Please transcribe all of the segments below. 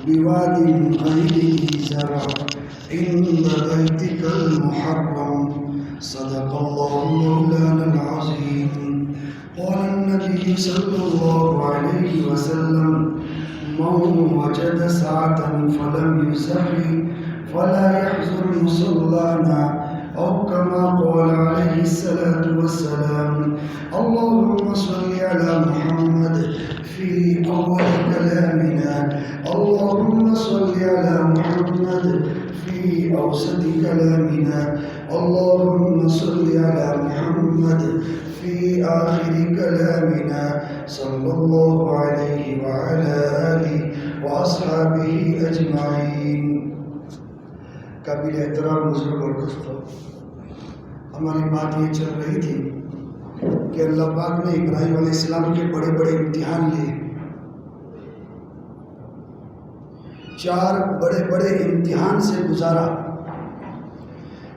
بواد غير ذي زرع عند بيتك المحرم صدق الله مولانا العظيم. قال النبي صلى الله عليه وسلم من وجد ساعة فلم يسري فلا يحزن مصلانا أو كما قال عليه الصلاة والسلام. اللهم صل على محمد في أول كلامنا، اللهم صل على محمد في أوسط كلامنا، اللهم صل على محمد في آخر كلامنا، صلى الله عليه وعلى آله وأصحابه أجمعين. قابل احترام بزرگ اور دوستوں، ہماری بات یہ چل رہی تھی کہ اللہ پاک نے ابراہیم علیہ السلام کے بڑے بڑے امتحان لیے. 4 بڑے بڑے امتحان سے گزارا.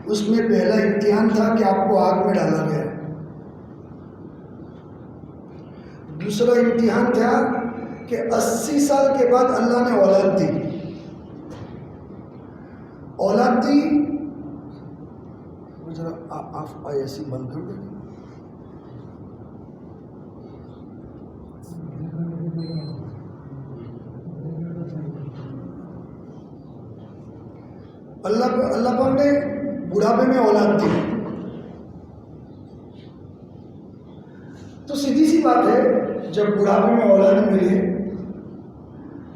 اس میں پہلا امتحان تھا کہ آپ کو آگ میں ڈالا گیا. دوسرا امتحان تھا کہ 80 سال کے بعد اللہ نے اولاد دی. اولاد دی ذرا آپ ایسی بند کر دیں. اللہ پاک نے بڑھاپے میں اولاد دی. تو سیدھی سی بات ہے، جب بڑھاپے میں اولاد ملے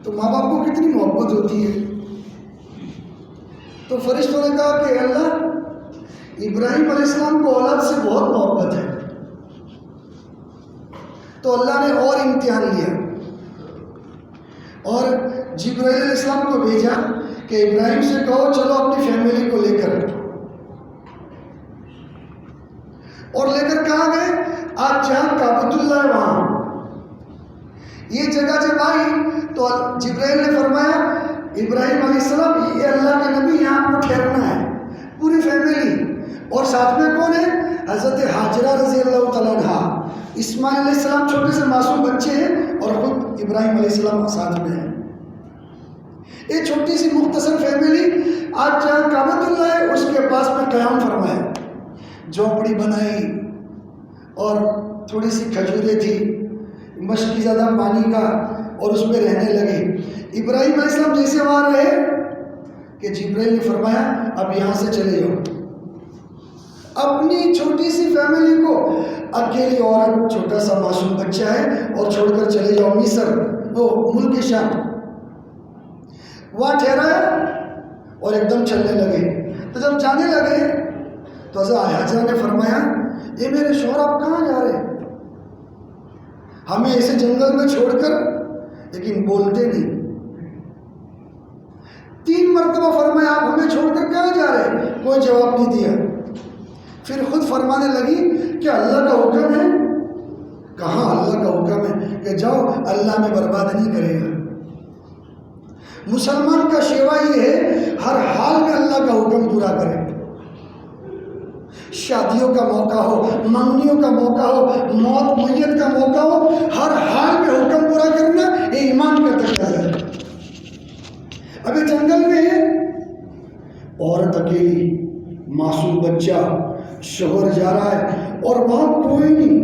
تو ماں باپ کو کتنی محبت ہوتی ہے. تو فرشتوں نے کہا کہ اللہ، ابراہیم علیہ السلام کو اولاد سے بہت محبت ہے. تو اللہ نے اور امتحان لیا اور جبرائیل علیہ السلام کو بھیجا کہ ابراہیم سے کہو چلو اپنی فیملی کو لے کر. اور لے کر کہاں گئے؟ آج جہاں کعبۃ اللہ ہے وہاں. یہ جگہ جب آئی تو جبرائیل نے فرمایا ابراہیم علیہ السلام، یہ اللہ کے نبی یہاں آپ کو ٹھہرنا ہے، پوری فیملی. اور ساتھ میں کون ہے؟ حضرت ہاجرہ رضی اللہ تعالیٰ عنہ. اسماعیل علیہ السلام چھوٹے سے معصوم بچے ہیں اور خود ابراہیم علیہ السلام ساتھ میں ہیں. ایک چھوٹی سی مختصر فیملی آج جہاں کعبۃ اللہ ہے اس کے پاس میں قیام فرمایا. جھونپڑی بنائی اور تھوڑی سی کھجوریں تھی، مشکی زیادہ پانی کا، اور اس میں رہنے لگے. ابراہیم علیہ السلام جیسے وہاں رہے کہ جبرائیل نے فرمایا اب یہاں سے چلے جاؤ. اپنی چھوٹی سی فیملی کو، اکیلی عورت، چھوٹا سا معصوم بچہ ہے، اور چھوڑ کر چلے جاؤ مصر، وہ ملک شام. وہاں ٹھہرایا اور ایک دم چلنے لگے. تو جب جانے لگے تو حضرت حاجرہ نے فرمایا یہ میرے شوہر آپ کہاں جا رہے ہیں؟ ہمیں ایسے جنگل میں چھوڑ کر، لیکن بولتے نہیں. 3 مرتبہ فرمایا آپ ہمیں چھوڑ کر کہاں جا رہے ہیں؟ کوئی جواب نہیں دیا. پھر خود فرمانے لگی کہ اللہ کا حکم ہے. کہاں اللہ کا حکم ہے کہ جاؤ، اللہ میں برباد نہیں کرے گا. مسلمان کا شیوا یہ ہے ہر حال میں اللہ کا حکم پورا کرے. شادیوں کا موقع ہو، منگنیوں کا موقع ہو، موت میت کا موقع ہو، ہر حال میں حکم پورا کرنا یہ ایمان کا تقاضا ہے. ابھی جنگل میں ہے، عورت اکیلی، معصوم بچہ، شوہر جا رہا ہے اور وہاں کوئی نہیں.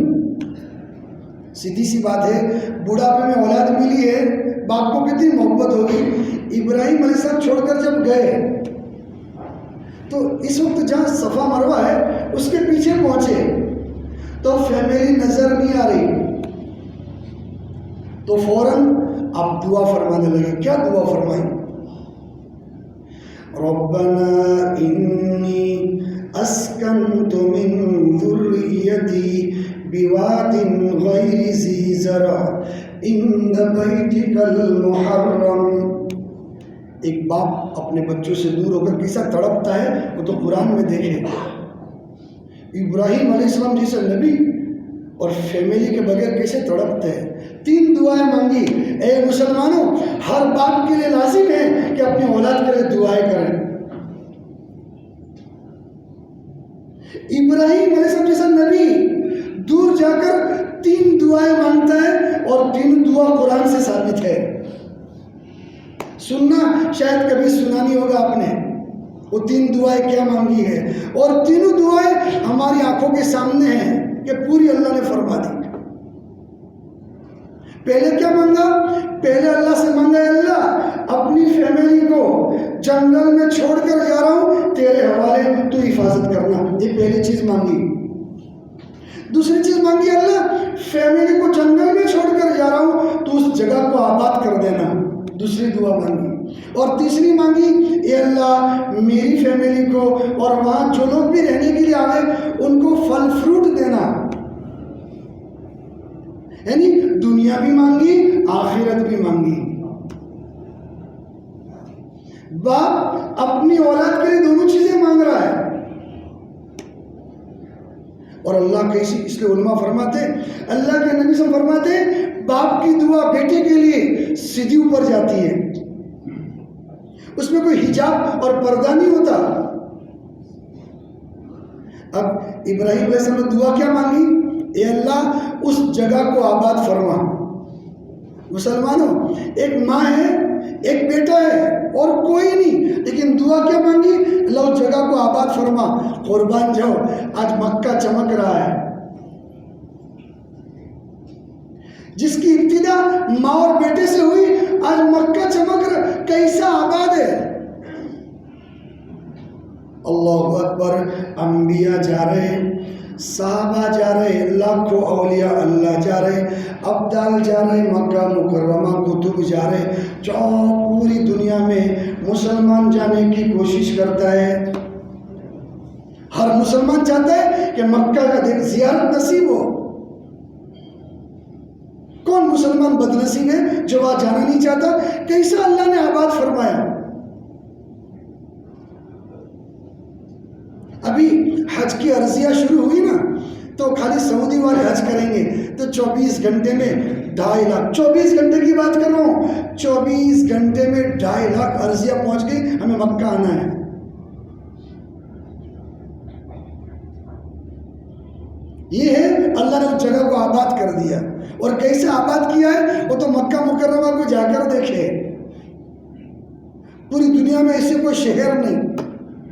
سیدھی سی بات ہے، بڑھاپے میں اولاد ملی ہے، باپ کو کتنی محبت ہوگی. ابراہیم علیہ السلام چھوڑ کر جب گئے تو اس وقت جہاں صفا مروہ ہے اس کے پیچھے پہنچے تو فیملی نظر نہیں آ رہی. تو فوراً آپ دعا فرمانے لگے. کیا دعا فرمائی؟ ربنا انی اسکنت من ذریتی بواد غیر ذی زرع عند بیتک المحرم. ایک باپ اپنے بچوں سے دور ہو کر کیسا تڑپتا ہے وہ تو قرآن میں دیکھیں. ابراہیم علیہ السلام جیسے نبی اور فیملی کے بغیر کیسے تڑپتے ہیں. 3 دعائیں مانگی. اے مسلمانوں، ہر باپ کے لیے لازم ہے کہ اپنی اولاد کے لیے دعائیں کریں. ابراہیم علیہ السلام جیسا نبی دور جا کر 3 دعائیں مانگتا ہے اور 3 دعا قرآن سے ثابت ہے. سننا شاید کبھی سنا نہیں ہوگا آپ نے، وہ 3 دعائیں کیا مانگی ہے، اور تینوں دعائیں ہماری آنکھوں کے سامنے ہیں کہ پوری اللہ نے فرما دی۔ پہلے کیا مانگا؟ پہلے اللہ سے مانگا، اللہ اپنی فیملی کو جنگل میں چھوڑ کر جا رہا ہوں، تیرے حوالے، تو حفاظت کرنا، یہ پہلی چیز مانگی۔ دوسری چیز مانگی، اللہ فیملی کو جنگل میں چھوڑ کر جا رہا ہوں، تو اس جگہ کو آباد کر دینا، دوسری دعا مانگی۔ اور تیسری مانگی، اے اللہ میری فیملی کو اور وہاں جو لوگ بھی رہنے کے لیے آئے ان کو پھل فروٹ دینا، یعنی دنیا بھی مانگی، آخرت بھی مانگی۔ باپ اپنی اولاد کے لیے دونوں چیزیں مانگ رہا ہے، اور اللہ کے اس لیے علماء فرماتے، اللہ کے نبی صلی اللہ علیہ وسلم فرماتے، باپ کی دعا بیٹے کے لیے سیدھی اوپر جاتی ہے، اس میں کوئی حجاب اور پردہ نہیں ہوتا۔ اب ابراہیم علیہ السلام نے دعا کیا مانگی؟ اے اللہ اس جگہ کو آباد فرما۔ مسلمانوں، ایک ماں ہے، ایک بیٹا ہے اور کوئی نہیں، لیکن دعا کیا مانگی؟ اللہ اس جگہ کو آباد فرما۔ قربان جاؤ، آج مکہ چمک رہا ہے، جس کی ابتدا ماں اور بیٹے سے ہوئی، آج مکہ چمک رہا، کیسا آباد ہے۔ اللہ اکبر، انبیاء جا رہے، صحابہ جا رہے، لاکھوں اولیاء اللہ جا رہے، ابدال جا رہے، مکہ مکرمہ کتب جا رہے، پوری دنیا میں مسلمان جانے کی کوشش کرتا ہے۔ ہر مسلمان چاہتا ہے کہ مکہ کا زیارت نصیب ہو۔ کون مسلمان بد نصیب ہے جو وہاں جانا نہیں چاہتا؟ کیسا اللہ نے آباد فرمایا۔ ابھی حج کی عرضیہ شروع ہوئی نا، تو خالی سعودی والے حج کریں گے تو 24 گھنٹے میں 2.5 لاکھ، 24 گھنٹے کی بات کر رہا ہوں، 24 گھنٹے میں 2.5 لاکھ عرضیہ پہنچ گئی، ہمیں مکہ آنا ہے۔ یہ ہے اللہ نے اس جگہ کو آباد کر دیا، اور کیسے آباد کیا ہے وہ تو مکہ مکرمہ کو جا کر دیکھے۔ پوری دنیا میں ایسے کوئی شہر نہیں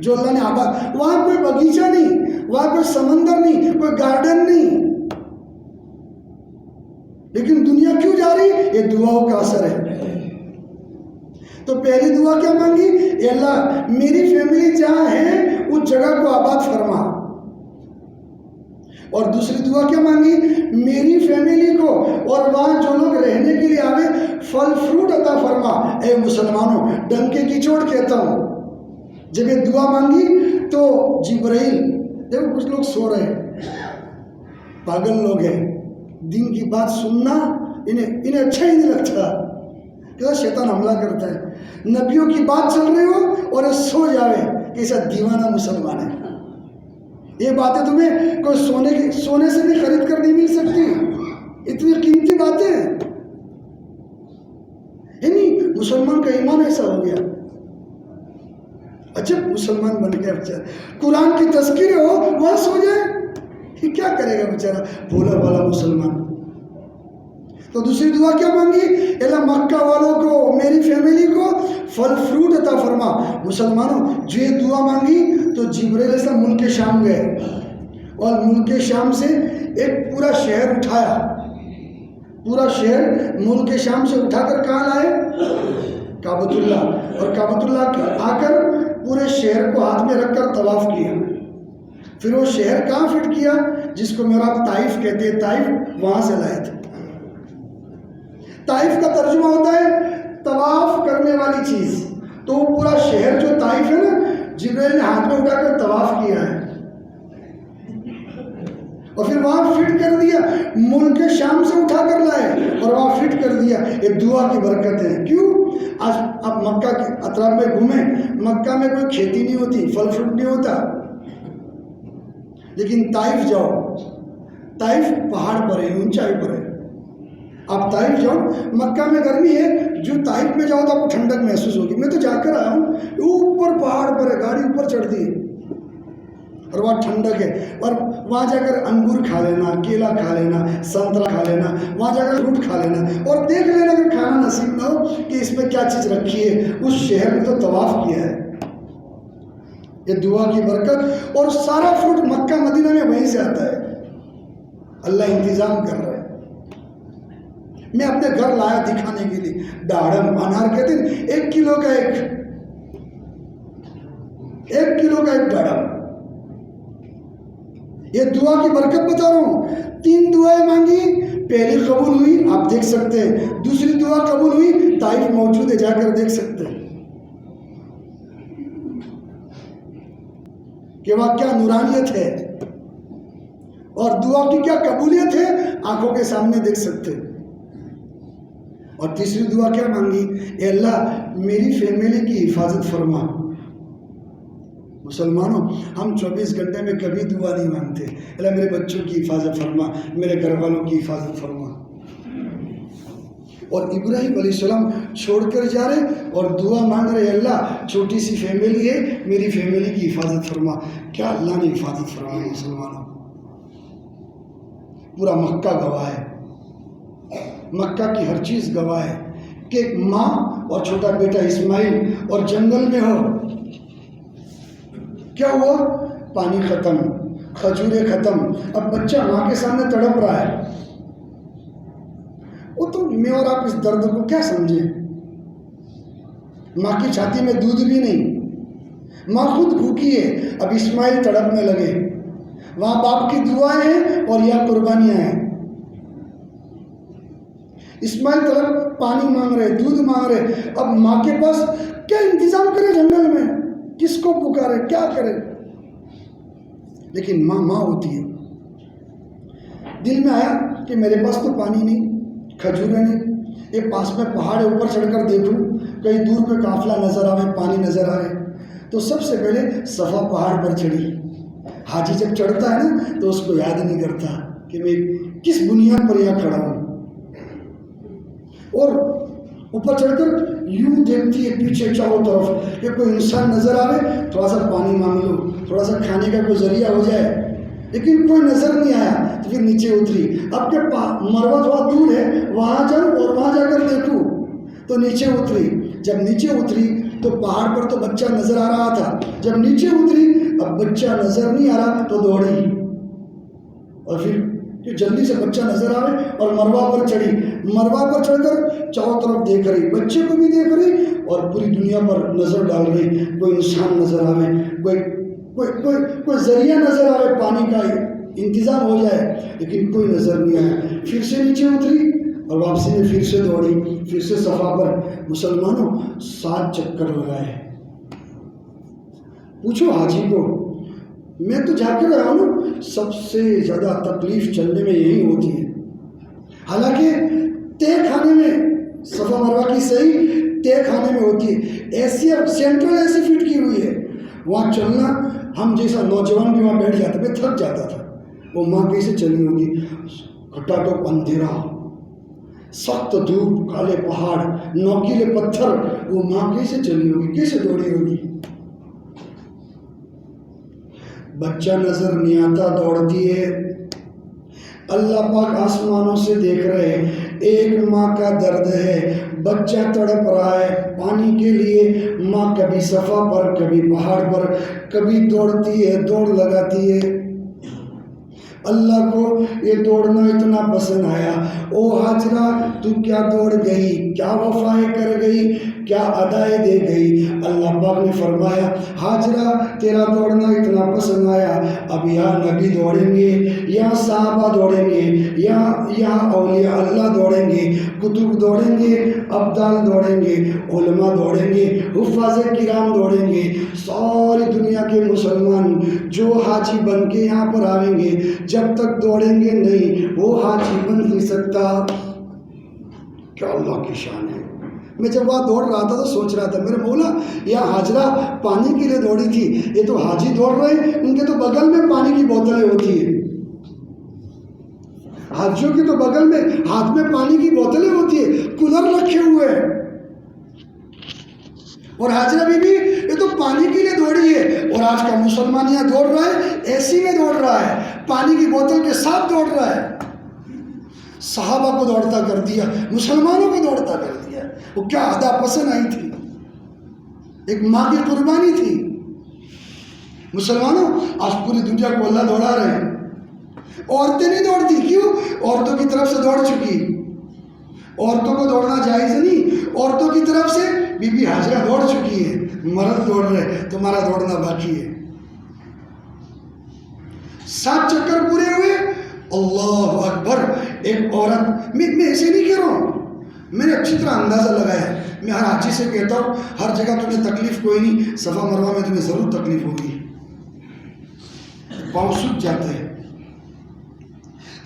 جو اللہ نے آباد، وہاں کوئی باغیچہ نہیں، وہاں کوئی سمندر نہیں، کوئی گارڈن نہیں، لیکن دنیا کیوں جا رہی؟ یہ دعاؤں کا اثر ہے۔ تو پہلی دعا کیا مانگی؟ اے اللہ میری فیملی جہاں ہے اس جگہ کو آباد فرما۔ اور دوسری دعا کیا مانگی؟ میری فیملی کو اور وہاں جو لوگ رہنے کے لیے آوے پھل فروٹ عطا فرما۔ اے مسلمانوں، ڈنکے کی چوٹ کہتا ہوں، جب یہ دعا مانگی تو جبرائیل، دیکھو کچھ لوگ سو رہے ہیں، پاگل لوگ ہیں، دین کی بات سننا انہیں اچھا ہی نہیں لگتا، کہ شیطان حملہ کرتا ہے۔ نبیوں کی بات چل رہی ہو اور یہ سو جاوے، ایسا دیوانہ مسلمان ہے۔ یہ باتیں تمہیں کوئی سونے سے بھی خرید کر نہیں مل سکتی، اتنی قیمتی باتیں ہیں۔ یعنی مسلمان کا ایمان ایسا ہو گیا، عجب مسلمان بن گیا بیچارہ، قرآن کی تذکرے ہو وہاں سو جائے، یہ کیا کرے گا بیچارہ بھولا بھالا مسلمان۔ تو دوسری دعا کیا مانگی؟ اللہ مکہ والوں کو، میری فیملی کو پھل فروٹ عطا فرما۔ مسلمانوں، جو یہ دعا مانگی تو جبرائیل علیہ السلام ملک شام گئے، اور ملک شام سے ایک پورا شہر اٹھایا، پورا شہر ملک شام سے اٹھا کر کہاں لائے؟ کعبۃ اللہ، اور کعبۃ اللہ آ کر پورے شہر کو ہاتھ میں رکھ کر طواف کیا۔ پھر وہ شہر کہاں فٹ کیا؟ جس کو میرا طائف کہتے ہیں، طائف، وہاں سے لائے تھے۔ طائف کا ترجمہ ہوتا ہے طواف کرنے والی چیز، تو وہ پورا شہر جو طائف ہے نا، جبرائیل نے ہاتھ میں اٹھا کر طواف کیا ہے، اور پھر وہاں فٹ کر دیا، ملک شام سے اٹھا کر لائے اور وہاں فٹ کر دیا۔ یہ دعا کی برکت ہے۔ کیوں؟ آج آپ مکہ کے اطراف میں گھومیں، مکہ میں کوئی کھیتی نہیں ہوتی، پھل فروٹ نہیں ہوتا، لیکن طائف جاؤ، طائف پہاڑ پر ہے، اونچائی پر ہے۔ آپ طائف جاؤ، مکہ میں گرمی ہے، جو طائف میں جاؤ تو آپ کو ٹھنڈک محسوس ہوگی۔ میں تو جا کر آیا ہوں، اوپر پہاڑ پر ہے، گاڑی اوپر چڑھتی ہے، اور وہاں ٹھنڈک ہے، اور وہاں جا کر انگور کھا لینا، کیلا کھا لینا، سنترا کھا لینا، وہاں جا کر فروٹ کھا لینا، اور دیکھ لینا کہ کھانا نصیب نہ ہو کہ اس میں کیا چیز رکھی ہے۔ اس شہر میں تو طواف کیا ہے، یہ دعا کی برکت، اور سارا فروٹ مکہ مدینہ میں وہیں سے آتا ہے، اللہ انتظام کر رہا ہے۔ میں اپنے گھر لایا دکھانے کے لیے، ڈاڑم انار کہتے ہیں 1 کلو کا ایک کلو کا ایک ڈاڑم۔ یہ دعا کی برکت بتا رہا ہوں، 3 دعائیں مانگی، پہلی قبول ہوئی، آپ دیکھ سکتے ہیں، دوسری دعا قبول ہوئی، طائف موجود ہے، جا کر دیکھ سکتے ہیں کہ وہاں کیا نورانیت ہے اور دعا کی کیا قبولیت ہے، آنکھوں کے سامنے دیکھ سکتے ہیں۔ اور تیسری دعا کیا مانگی؟ اے اللہ میری فیملی کی حفاظت فرما۔ مسلمانوں، ہم 24 گھنٹے میں کبھی دعا نہیں مانگتے، اللہ میرے بچوں کی حفاظت فرما، میرے گھر والوں کی حفاظت فرما۔ اور ابراہیم علیہ السلام چھوڑ کر جا رہے اور دعا مانگ رہے، اللہ چھوٹی سی فیملی ہے، میری فیملی کی حفاظت فرما۔ کیا اللہ نے حفاظت فرمائی مسلمانوں؟ پورا مکہ گواہ ہے، مکہ کی ہر چیز گواہ ہے کہ ایک ماں اور چھوٹا بیٹا اسماعیل اور جنگل میں ہو، کیا ہوا؟ پانی ختم، کھجوریں ختم، اب بچہ ماں کے سامنے تڑپ رہا ہے۔ وہ تو میں اور آپ اس درد کو کیا سمجھیں؟ ماں کی چھاتی میں دودھ بھی نہیں، ماں خود بھوکی ہے، اب اسماعیل تڑپنے لگے، وہاں باپ کی دعائیں ہیں اور یہاں قربانیاں ہیں۔ اسماعیل طرف پانی مانگ رہے، دودھ مانگ رہے، اب ماں کے پاس کیا انتظام کرے جنگل میں، کس کو پکارے، کیا کرے؟ لیکن ماں ماں ہوتی ہے۔ دل میں آیا کہ میرے پاس تو پانی نہیں، کھجوریں نہیں، ایک پاس میں پہاڑ ہے، اوپر چڑھ کر دیکھوں کہیں دور پہ قافلہ نظر آئے، پانی نظر آئے، تو سب سے پہلے صفا پہاڑ پر چڑھی۔ حاجی جب چڑھتا ہے نا تو اس کو یاد نہیں کرتا کہ میں کس بنیاد پر یہاں کھڑا ہوں، اور اوپر چڑھ کر یوں دیکھتی ہے پیچھے چاروں طرف کہ کوئی انسان نظر آوے، تھوڑا سا پانی مانگ لو، تھوڑا سا کھانے کا کوئی ذریعہ ہو جائے، لیکن کوئی نظر نہیں آیا۔ تو پھر نیچے اتری، اب کہ مروہ تھوڑا دور ہے، وہاں جاؤں اور وہاں جا کر دیکھوں، تو نیچے اتری۔ جب نیچے اتری تو پہاڑ پر تو بچہ نظر آ رہا تھا، جب نیچے اتری اب بچہ نظر نہیں آ رہا تو دوڑی، اور پھر کہ جلدی سے بچہ نظر آئے اور مروہ پر چڑھی۔ مروہ پر چڑھ کر چاروں طرف دیکھ رہی، بچے کو بھی دیکھ رہی اور پوری دنیا پر نظر ڈال رہی، کوئی انسان نظر آئے، کوئی ذریعہ نظر آئے، پانی کا انتظام ہو جائے، لیکن کوئی نظر نہیں آیا۔ پھر سے نیچے اتری اور واپسی میں پھر سے دوڑی، پھر سے صفا پر۔ مسلمانوں 7 چکر لگائے۔ پوچھو حاجی کو، میں تو جا کے رہا ہوں، سب سے زیادہ تکلیف چلنے میں یہی ہوتی ہے، حالانکہ طے کھانے میں صفا مروہ کی صحیح طے کھانے میں ہوتی ہے، ایسی سینٹرل ایسی فٹ کی ہوئی ہے، وہاں چلنا ہم جیسا نوجوان بھی وہاں بیٹھ جاتا، میں تھک جاتا تھا۔ وہ ماں کیسے چلی ہوگی، کھٹا ٹوپ اندھیرا، سخت دھوپ، کالے پہاڑ، نوکیلے پتھر، وہ ماں کیسے چلی ہوگی، کیسے دوڑی ہوگی؟ بچہ نظر نہیں آتا، دوڑتی ہے۔ اللہ پاک آسمانوں سے دیکھ رہے ہیں، ایک ماں کا درد ہے، بچہ تڑپ رہا ہے پانی کے لیے، ماں کبھی صفا پر، کبھی پہاڑ پر، کبھی دوڑتی ہے، دوڑ لگاتی ہے۔ اللہ کو یہ دوڑنا اتنا پسند آیا، او ہاجرہ تو کیا دوڑ گئی، کیا وفائیں کر گئی، کیا ادائیں دے گئی۔ اللہ پاک نے فرمایا ہاجرہ تیرا دوڑنا اتنا پسند آیا، اب یہاں نبی دوڑیں گے، یہاں صحابہ دوڑیں گے، یہاں اولیاء اللہ دوڑیں گے، کتب دوڑیں گے، ابدال دوڑیں گے، علماء دوڑیں گے، حفاظ کرام دوڑیں گے، ساری دنیا کے مسلمان جو حاجی بن کے یہاں پر آئیں گے، جب تک دوڑیں گے نہیں وہ حاجی بن نہیں سکتا۔ کیا اللہ کی شان ہے۔ میں جب وہاں دوڑ رہا تھا تو سوچ رہا تھا، میرے مولا یہاں حاجرہ پانی کے لیے دوڑی تھی، یہ تو حاجی دوڑ رہے، ان کے تو بغل میں پانی کی بوتلیں ہوتی ہیں، حاجیوں کی تو بغل میں ہاتھ میں پانی کی بوتلیں ہوتی ہیں، کولر رکھے ہوئے ہیں، اور حاجرہ بی بی یہ تو پانی کے لیے دوڑی ہے، اور آج کا مسلمان یہاں دوڑ رہا ہے، اے سی میں دوڑ رہا ہے، پانی کی بوتل کے ساتھ دوڑ رہا ہے۔ صحابہ کو دوڑتا کر دیا، مسلمانوں کو دوڑتا کر دیا۔ وہ کیا ادا پسند آئی تھی، ایک ماں کی قربانی تھی۔ مسلمانوں آج پوری دنیا کو اللہ دوڑا رہے ہیں، عورتیں نہیں دوڑتی، کیوں؟ عورتوں کی طرف سے دوڑ چکی، عورتوں کو دوڑنا جائز نہیں، عورتوں کی طرف سے بی بی حاجرہ دوڑ چکی ہے، مرد دوڑ رہے، تمہارا دوڑنا باقی ہے۔ 7 چکر پورے ہوئے، اللہ اکبر۔ ایک عورت، میں ایسے نہیں کہہ رہا ہوں، میں نے اچھی طرح اندازہ لگایا، میں ہر حاجی سے کہتا ہوں ہر جگہ تمہیں تکلیف کوئی نہیں، صفا مروہ میں تمہیں ضرور تکلیف ہوگی، پاؤں سوکھ جاتے ہیں۔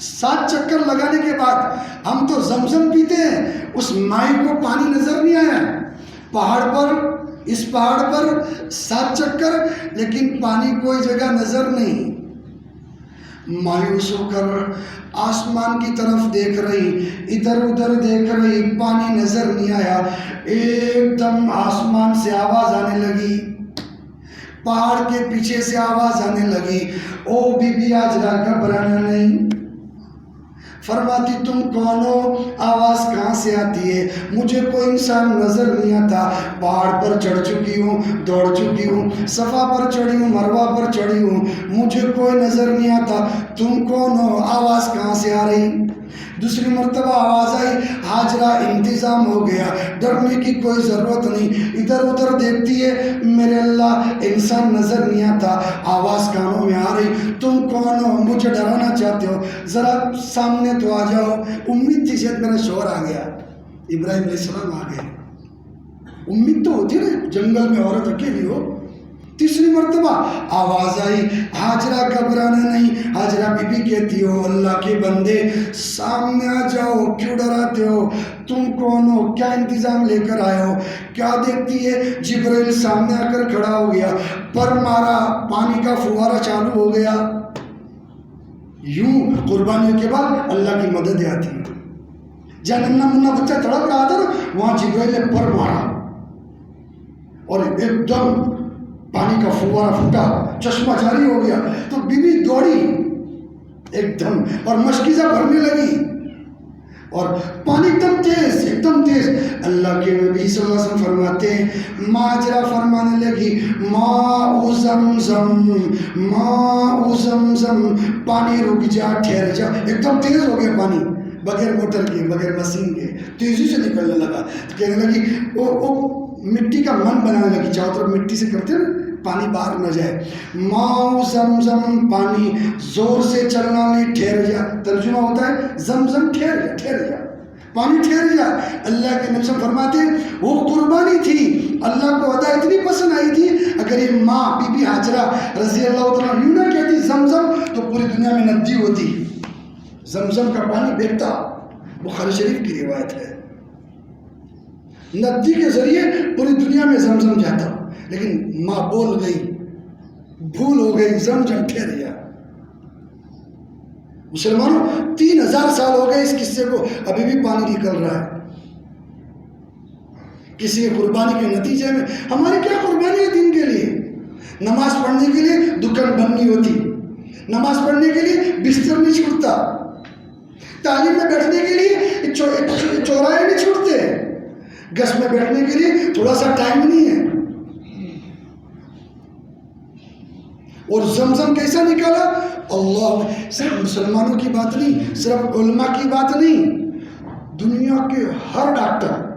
7 چکر لگانے کے بعد ہم تو زمزم پیتے ہیں، اس مائی کو پانی نظر نہیں آیا، پہاڑ پر، اس پہاڑ پر 7 چکر، لیکن پانی کوئی جگہ نظر نہیں۔ مایوس ہو کر آسمان کی طرف دیکھ رہی، ادھر ادھر دیکھ رہی، پانی نظر نہیں آیا۔ ایک دم آسمان سے آواز آنے لگی، پہاڑ کے پیچھے سے آواز آنے لگی، او بی بی حاجرہ گھبرانا نہیں۔ فرماتی تم کون ہو، آواز کہاں سے آتی ہے؟ مجھے کوئی انسان نظر نہیں آتا، پہاڑ پر چڑھ چکی ہوں، دوڑ چکی ہوں، صفا پر چڑھی ہوں، مروہ پر چڑھی ہوں، مجھے کوئی نظر نہیں آتا، تم کون ہو، آواز کہاں سے آ رہی؟ دوسری مرتبہ آواز آئی، حاجرہ انتظام ہو گیا، ڈرنے کی کوئی ضرورت نہیں، ادھر ادھر دیکھتی ہے، میرے اللہ انسان نظر نہیں آتا، آواز کانوں میں آ رہی، تم کون ہو، مجھے ڈرانا چاہتے ہو، ذرا سامنے تو آ جاؤ۔ امید تھی شاید میرا شوہر آ گیا، ابراہیم علیہ السلام آ گئے، امید تو ہوتی نا، جنگل میں عورت اکیلی ہو۔ تیسری مرتبہ آواز آئی، حاجرہ گھبرانا نہیں۔ حاجرہ بی بی کہتی ہو، اللہ کے بندے سامنے آ جاؤ، کیوں ڈراتے ہو، تم کون ہو، کیا انتظام لے کر آئے ہو؟ کیا دیکھتی ہے، جبرائیل سامنے آ کر کھڑا ہو گیا، پر مارا، پانی کا فوارہ چالو ہو گیا۔ یوں قربانیوں کے بعد اللہ کی مدد آتی ہے۔ جہاں ننا منا بچہ تڑپ رہا تھا نا، وہاں جبرائیل نے پر مارا اور ایک دم پانی کا فوارہ پھوٹا، چشمہ جاری ہو گیا، تو بی بی دوڑی ایک دم اور مشکیزہ بھرنے لگی، اور پانی ایک دم تیز۔ اللہ کے نبی صلی اللہ علیہ وسلم فرماتے ہیں، ماجرہ فرمانے لگی، ماء زمزم، ماء زمزم، پانی رک جا، ٹھہر جا۔ ایک دم تیز ہو گیا پانی، بغیر موٹر کے، بغیر مشین کے، تیزی سے نکلنے لگا۔ کہنے لگی، او مٹی کا من بنانے لگی، چاروں طرف مٹی سے کرتے نا پانی باہر نہ جائے۔ ماء زمزم، پانی زور سے چلنا نہیں، ٹھہر جا۔ ترجمہ ہوتا ہے زمزم ٹھہر جا، ٹھہر جا، پانی ٹھہر جا۔ اللہ کے نبی فرماتے ہیں وہ قربانی تھی، اللہ کو ادا اتنی پسند آئی تھی، اگر یہ ماں بی بی حاجرہ رضی اللہ تعالیٰ یوں نہ کہتی زمزم، تو پوری دنیا میں ندی ہوتی، زمزم کا پانی بہتا۔ بخاری شریف کی روایت ہے، ندی کے ذریعے پوری دنیا میں زمزم جاتا، لیکن ماں بول گئی، بھول ہو گئی، زمزم ٹھہر گیا۔ مسلمانوں 3000 سال ہو گئے اس قصے کو، ابھی بھی پانی نکل رہا ہے کسی قربانی کے نتیجے میں۔ ہماری کیا قربانی ہے دین کے لیے؟ نماز پڑھنے کے لیے دکان بننی ہوتی، نماز پڑھنے کے لیے بستر نہیں چھوٹتا، تعلیم میں بیٹھنے کے لیے چوراہے نہیں چھوٹتے، گس میں بیٹھنے کے لیے تھوڑا سا ٹائم نہیں ہے۔ اور زمزم کیسا نکالا؟ اللہ، صرف مسلمانوں کی بات نہیں، صرف علماء کی بات نہیں، دنیا کے ہر ڈاکٹر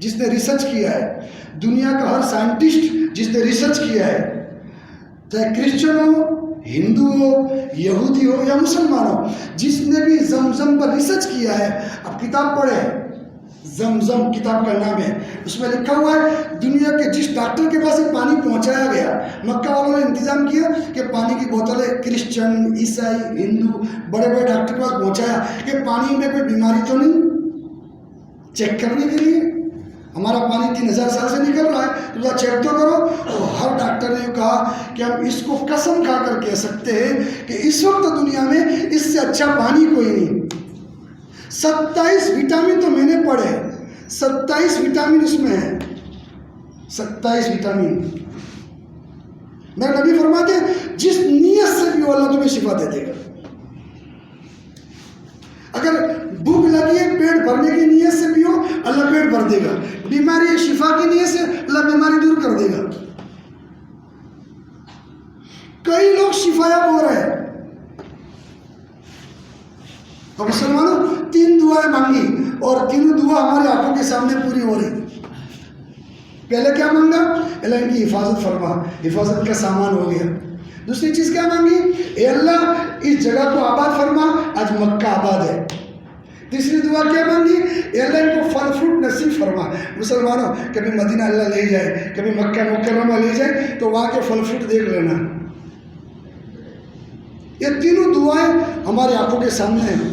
جس نے ریسرچ کیا ہے، دنیا کا ہر سائنٹسٹ جس نے ریسرچ کیا ہے، چاہے کرسچن ہو، ہندو ہو، یہودی ہو یا مسلمان ہو، جس نے بھی زمزم پر ریسرچ کیا ہے، اب کتاب پڑھے، زمزم کتاب کا نام ہے، اس میں لکھا ہوا ہے دنیا کے جس ڈاکٹر کے پاس پانی پہنچایا گیا، مکہ والوں نے انتظام کیا کہ پانی کی بوتلیں کرسچن، عیسائی، ہندو بڑے بڑے ڈاکٹر کے پاس پہنچایا کہ پانی میں کوئی بیماری تو نہیں، چیک کرنے کے لیے۔ ہمارا پانی 3000 سال سے نکل رہا ہے، تو چیک تو کرو۔ تو ہر ڈاکٹر نے کہا کہ ہم اس کو قسم کھا کر کہہ سکتے ہیں کہ اس وقت دنیا میں اس سے اچھا پانی کوئی نہیں۔ 27 وٹامن تو میں نے پڑھے، 27 وٹامن اس میں ہیں، 27 وٹامن۔ میرے نبی فرماتے ہیں جس نیت سے بھی وہ اللہ تمہیں شفا دے دے گا. اگر بھوک لگی ہے پیٹ بھرنے کی نیت سے پیو اللہ پیٹ بھر دے گا. بیماری ہے شفا کی نیت سے اللہ بیماری دور کر دے گا. کئی لوگ شفا یاب ہو رہے ہیں. تو مسلمانوں 3 دعائیں مانگی اور تینوں دعا ہماری آنکھوں کے سامنے پوری ہو رہی. پہلے کیا مانگا؟ اللہ ان کی حفاظت فرما، حفاظت کا سامان ہو گیا. دوسری چیز کیا مانگی؟ اے اللہ اس جگہ کو آباد فرما، آج مکہ آباد ہے. تیسری دعا کیا مانگی؟ اے اللہ ان کو پھل فروٹ نصیب فرما. مسلمانوں کبھی مدینہ اللہ لے جائے، کبھی مکہ مکرمہ لے جائے تو وہاں کے پھل فروٹ دیکھ لینا. یہ تینوں دعائیں ہماری آنکھوں کے سامنے ہیں.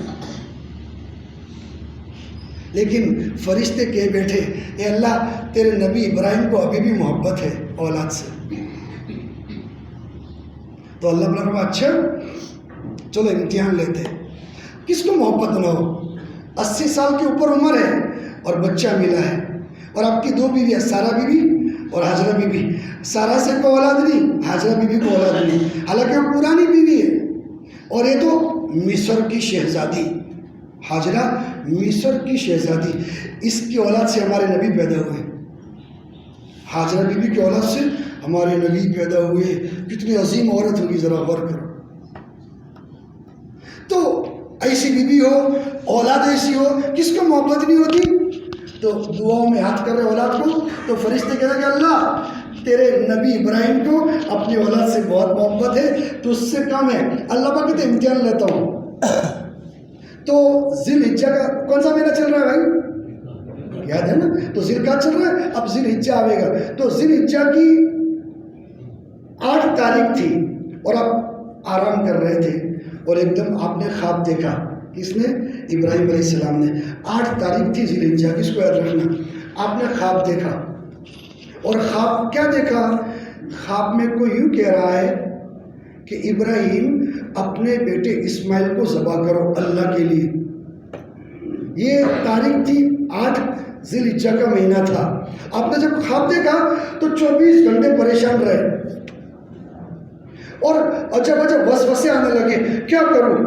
لیکن فرشتے کہہ بیٹھے اے اللہ تیرے نبی ابراہیم کو ابھی بھی محبت ہے اولاد سے. تو اللہ نے فرمایا اچھا چلو امتحان لیتے ہیں. کس کو محبت نہ ہو؟ 80 سال کے اوپر عمر ہے اور بچہ ملا ہے اور آپ کی 2 بیویاں سارہ بی بی اور حاجرہ بی بی. سارہ سے کوئی اولاد نہیں، حاجرہ بی بی کو اولاد نہیں، حالانکہ وہ پرانی بیوی ہے. اور یہ تو مصر کی شہزادی حاجرہ، مصر کی شہزادی، اس کی اولاد سے ہمارے نبی پیدا ہوئے. حاجرہ بی بی کی اولاد سے ہمارے نبی پیدا ہوئے. کتنی عظیم عورت ہوگی ذرا غور کرو. تو ایسی بیوی ہو، اولاد ایسی ہو، کس کو محبت نہیں ہوتی؟ تو دعاؤں میں ہاتھ کر رہے اولاد کو تو فرشتے کہتے ہیں کہ اللہ تیرے نبی ابراہیم کو اپنی اولاد سے بہت محبت ہے تو اس سے کم ہے. اللہ پاک کہتے امتحان لیتا ہوں. تو ذی الحجہ کا کون سا مہینہ چل رہا ہے بھائی؟ یاد ہے نا؟ تو ذی القعدہ چل رہا ہے، اب ذی الحجہ آئے گا. تو ذی الحجہ کی 8 تاریخ تھی اور آپ آرام کر رہے تھے اور ایک دم آپ نے خواب دیکھا. کس نے؟ ابراہیم علیہ السلام نے. 8 تاریخ تھی ذی الحجہ، کس کو یاد رکھنا. آپ نے خواب دیکھا اور خواب کیا دیکھا؟ خواب میں کوئی یوں کہہ رہا ہے کہ ابراہیم اپنے بیٹے اسماعیل کو ذبح کرو اللہ کے لیے. یہ تاریخ تھی 8 ذی الحجہ کا مہینہ تھا. آپ نے جب خواب دیکھا تو 24 گھنٹے پریشان رہے اور عجب عجب وسوسے آنے لگے. کیا کروں؟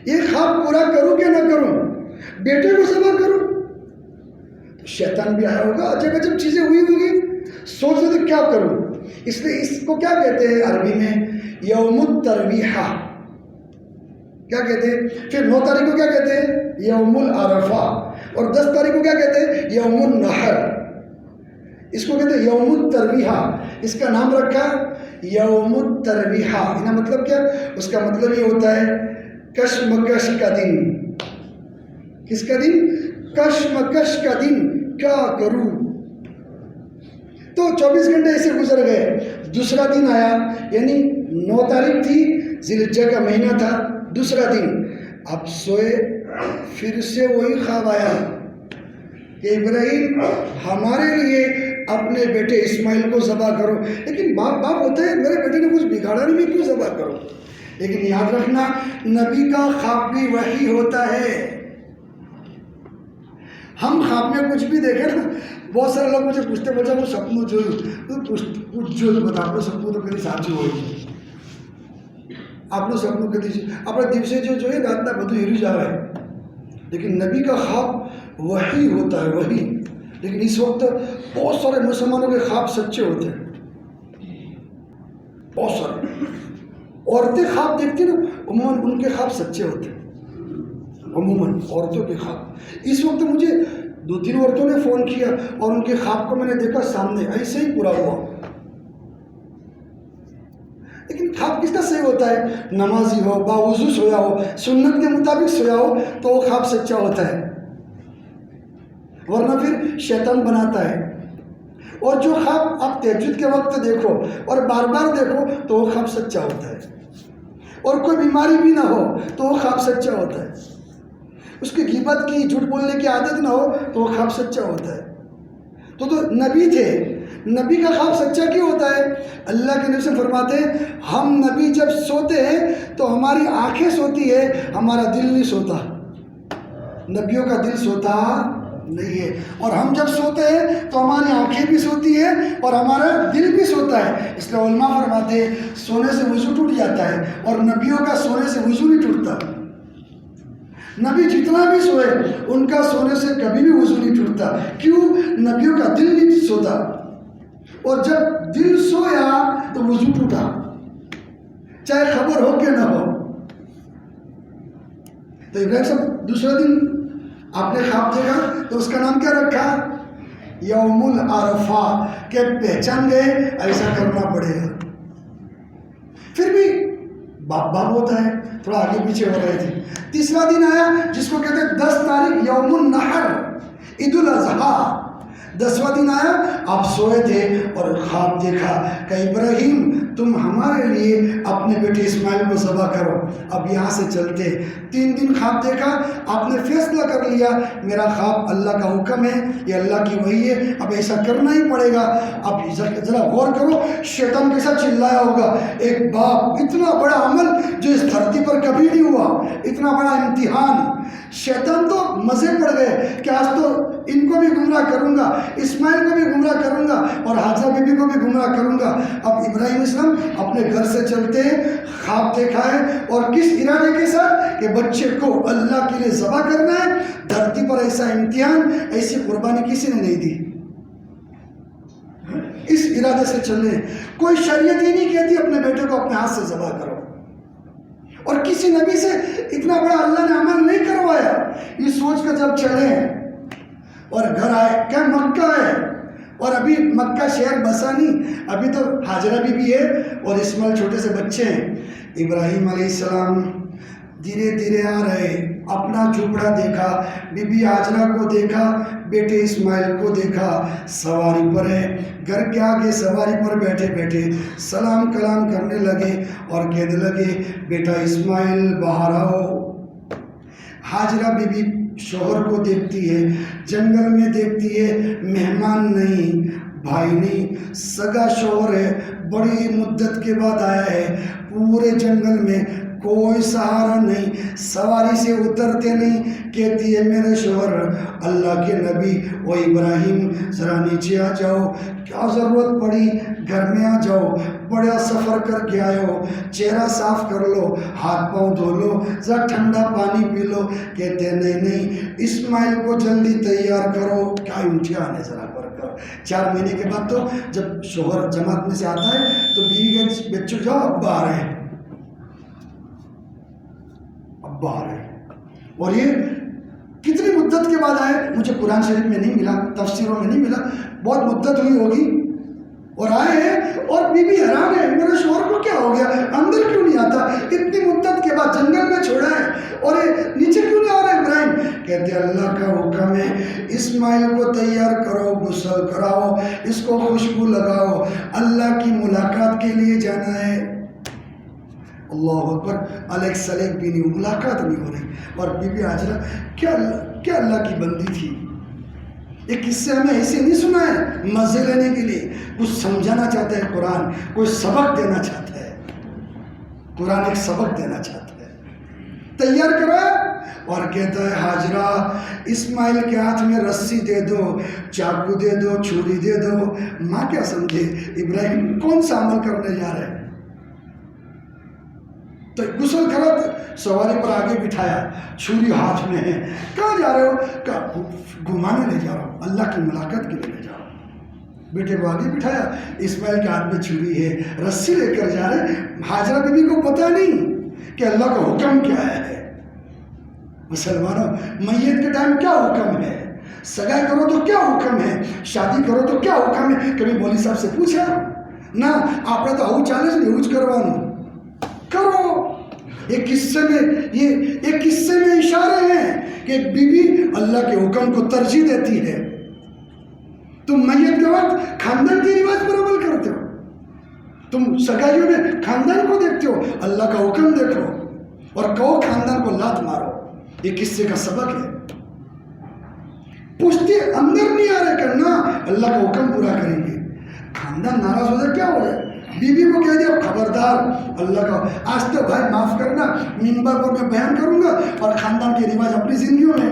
یہ خواب پورا کروں کہ نہ کروں؟ بیٹے کو ذبح کروں؟ تو شیطان بھی آیا ہوگا، عجب عجب چیزیں ہوئی ہوگی. سوچ رہے تھے کیا کروں. اس لیے اس کو کیا کہتے ہیں عربی میں؟ یوم الترویحہ. کیا کہتے ہیں؟ پھر 9 تاریخ کو کیا کہتے ہیں؟ یوم العرفہ. اور 10 تاریخ کو کیا کہتے ہیں؟ یوم النحر. اس کو کہتے ہیں یوم الترویحہ. اس کا نام رکھا یوم الترویحہ. یہ مطلب کیا؟ اس کا مطلب یہ ہوتا ہے کشمکش کا دن. کس کا دن؟ کشمکش کا دن. کیا کروں؟ تو 24 گھنٹے ایسے گزر گئے. دوسرا دن آیا، یعنی 9 تاریخ تھی، ذی الحجہ کا مہینہ تھا. دوسرا دن اب سوئے، پھر سے وہی خواب آیا کہ ابراہیم ہمارے لیے اپنے بیٹے اسماعیل کو ذبح کرو. لیکن باپ ہوتا ہے، میرے بیٹے نے کچھ بگاڑا نہیں، میں کیوں ذبح کروں؟ لیکن یاد رکھنا نبی کا خواب بھی وحی ہوتا ہے. ہم خواب میں کچھ بھی دیکھیں نا، بہت سارے لوگ مجھے پوچھتے بولتے وہ سپنوں جو کچھ جو بتا دو سپنوں تو کدی ساچی ہوئی. آپ نے سپنوں کدی اپنے دل سے جو ہے راتنا بدو ہری جا رہا ہے. لیکن نبی کا خواب وحی ہوتا ہے، وحی. لیکن اس وقت بہت سارے مسلمانوں کے خواب سچے ہوتے ہیں. بہت سارے عورتیں خواب دیکھتی نا، عموماً ان کے خواب سچے ہوتے ہیں. عموماً عورتوں کے خواب. اس وقت مجھے 2-3 عورتوں نے فون کیا اور ان کے خواب کو میں نے دیکھا سامنے ایسے ہی پورا ہوا. لیکن خواب کس طرح صحیح ہوتا ہے؟ نمازی ہو، باوضو سویا ہو، سنت کے مطابق سویا ہو تو وہ خواب سچا ہوتا ہے. ورنہ پھر شیطان بناتا ہے. اور جو خواب آپ تہجد کے وقت دیکھو اور بار بار دیکھو تو وہ خواب سچا ہوتا ہے. اور کوئی بیماری بھی نہ ہو تو وہ خواب سچا ہوتا ہے. اس کی غیبت کی، جھوٹ بولنے کی عادت نہ ہو تو وہ خواب سچا ہوتا ہے. تو نبی تھے. نبی کا خواب سچا کیوں ہوتا ہے؟ اللہ کے نبی سے فرماتے ہیں ہم نبی جب سوتے ہیں تو ہماری آنکھیں سوتی ہے، ہمارا دل نہیں سوتا. نبیوں کا دل سوتا نہیں ہے. اور ہم جب سوتے ہیں تو ہماری آنکھیں بھی سوتی ہیں اور ہمارا دل بھی سوتا ہے. اس لیے علماء فرماتے ہیں سونے سے وضو ٹوٹ جاتا ہے اور نبیوں کا سونے سے وضو نہیں ٹوٹتا. نبی جتنا بھی سوئے ان کا سونے سے کبھی بھی وضو نہیں ٹوٹتا. کیوں؟ نبیوں کا دل نہیں سوتا، اور جب دل سویا تو وضو ٹوٹا، چاہے خبر ہو کہ نہ ہو. تو ابراہیم صاحب دوسرے دن آپ نے خواب دیکھا تو اس کا نام کیا رکھا؟ یوم العرفہ، کہ پہچان گئے ایسا کرنا پڑے گا. پھر بھی باپ ہوتا ہے، تھوڑا آگے پیچھے ہو رہے تھے. تیسرا دن آیا جس کو کہتے ہیں 10 تاریخ یوم النحر، عید الاضحیٰ. 10واں دن آیا، آپ سوئے تھے اور خواب دیکھا کہ ابراہیم تم ہمارے لیے اپنے بیٹے اسماعیل کو ذبح کرو، اب یہاں سے چلتے. 3 دن خواب دیکھا، آپ نے فیصلہ کر لیا میرا خواب اللہ کا حکم ہے، یہ اللہ کی وحی ہے، اب ایسا کرنا ہی پڑے گا. اب ذرا غور کرو شیطان کے ساتھ چلایا ہوگا. ایک باپ، اتنا بڑا عمل جو اس دھرتی پر کبھی نہیں ہوا، اتنا بڑا امتحان. شیطان تو مزے پڑ گئے کہ آج تو ان کو بھی گمراہ کروں گا، اسماعیل کو بھی گمراہ کروں گا اور حاجرہ بی بی کو بھی گمراہ کروں گا. اب ابراہیم اسلام اپنے گھر سے چلتے ہیں، خواب دیکھا ہے اور کس ارادے کے ساتھ کہ بچے کو اللہ کے لیے ذبح کرنا ہے. دھرتی پر ایسا امتحان، ایسی قربانی کسی نے نہیں دی. اس ارادے سے چلے. کوئی شریعت ہی نہیں کہتی اپنے بیٹے کو اپنے ہاتھ سے ذبح کرو، اور کسی نبی سے اتنا بڑا اللہ نے عمل نہیں کروایا. یہ سوچ کر جب چلے اور گھر آئے کہ مکہ ہے، اور ابھی مکہ شہر بسا نہیں، ابھی تو حاجرہ بی بی ہے اور اسماعیل چھوٹے سے بچے ہیں. ابراہیم علیہ السلام دھیرے دھیرے آ رہے، اپنا جھوپڑا دیکھا، بی بی حاجرہ کو دیکھا، بیٹے اسماعیل کو دیکھا، سواری پر ہے. گھر کے آگے سواری پر بیٹھے بیٹھے سلام کلام کرنے لگے اور کہنے لگے بیٹا اسماعیل باہر آؤ. حاجرہ بی بی شوہر کو دیکھتی ہے، جنگل میں دیکھتی ہے، مہمان نہیں، بھائی نہیں، سگا شوہر ہے، بڑی مدت کے بعد آیا ہے. پورے جنگل میں کوئی سہارا نہیں، سواری سے اترتے نہیں. کہتی ہے میرے شوہر اللہ کے نبی و ابراہیم ذرا نیچے آ جاؤ، کیا ضرورت پڑی، گھر میں آ جاؤ، بڑا سفر کر کے آئے ہو، چہرہ صاف کر لو، ہاتھ پاؤں دھو لو، ذرا ٹھنڈا پانی پی لو. کہتے ہیں نہیں اسماعیل کو جلدی تیار کرو. کیا امتحان ہے ذرا کر. 4 مہینے کے بعد تو جب شوہر جماعت میں سے آتا ہے تو بیوی کے بچوں جاؤ ابا آ رہے ہیں، ابا آ رہے ہیں. اور یہ کتنی مدت کے بعد آئے، مجھے قرآن شریف میں نہیں ملا، تفسیروں میں نہیں ملا، بہت مدت ہوئی ہوگی اور آئے ہیں. اور بی بی حیران ہے میرے شوہر کو کیا ہو گیا، اندر کیوں نہیں آتا، اتنی مدت کے بعد جنگل میں چھوڑا ہے اور نیچے کیوں نہیں آ رہا ہے ابراہیم. کہتے اللہ کا حکم ہے اسماعیل کو تیار کرو، غسل کراؤ، اس کو خوشبو لگاؤ، اللہ کی ملاقات کے لیے جانا ہے. اللہ اکبر. الیک سلیک بھی نہیں، ملاقات نہیں ہو رہی. اور بی بی حاجرہ کیا اللہ کی بندی تھی. ایک قصے ہمیں ایسے نہیں سنا ہے مزے لینے کے لیے، کچھ سمجھانا چاہتا ہے قرآن، کوئی سبق دینا چاہتا ہے. قرآن ایک سبق دینا چاہتا ہے. تیار کرا اور کہتا ہے حاجرہ اسماعیل کے ہاتھ میں رسی دے دو، چاقو دے دو، چھری دے دو. ماں کیا سمجھے ابراہیم کون سا عمل کرنے جا رہے ہیں. تو غسل کرا، سواری پر آگے بٹھایا، چھری ہاتھ میں ہے. کہاں جا رہے ہو؟ کہا گھمانے لے جا رہا ہوں، اللہ کی ملاقات کے لیے لے جا رہا ہوں. بیٹے کو آگے بٹھایا، اسماعیل کے ہاتھ میں چھری ہے، رسی لے کر جا رہے. حاجرہ بی بی کو پتہ نہیں کہ اللہ کا حکم کیا ہے. مسلمانوں میت کے ٹائم کیا حکم ہے، سگائی کرو تو کیا حکم ہے، شادی کرو تو کیا حکم ہے. کبھی مولوی صاحب سے پوچھا نہ، آپ نے تو آؤ چالیس نہیں ہوج کروانو کرو. ایک قصے میں اشارے ہیں کہ ایک بیوی اللہ کے حکم کو ترجیح دیتی ہے. تم میت کے وقت خاندان کی رواج پر عمل کرتے ہو، تم سگائیوں میں خاندان کو دیکھتے ہو، اللہ کا حکم دیکھو اور کہو خاندان کو لات مارو. یہ قصے کا سبق ہے. پوچھتے اندر نہیں آ رہے کرنا، اللہ کا حکم پورا کریں گے. خاندان ناراض ہو جائے کیا ہو جائے. بیوی کو کہہ دیا خبردار اللہ کا، آج تو بھائی معاف کرنا، منبر پر میں بیان کروں گا اور خاندان کے رواج اپنی زندگیوں میں.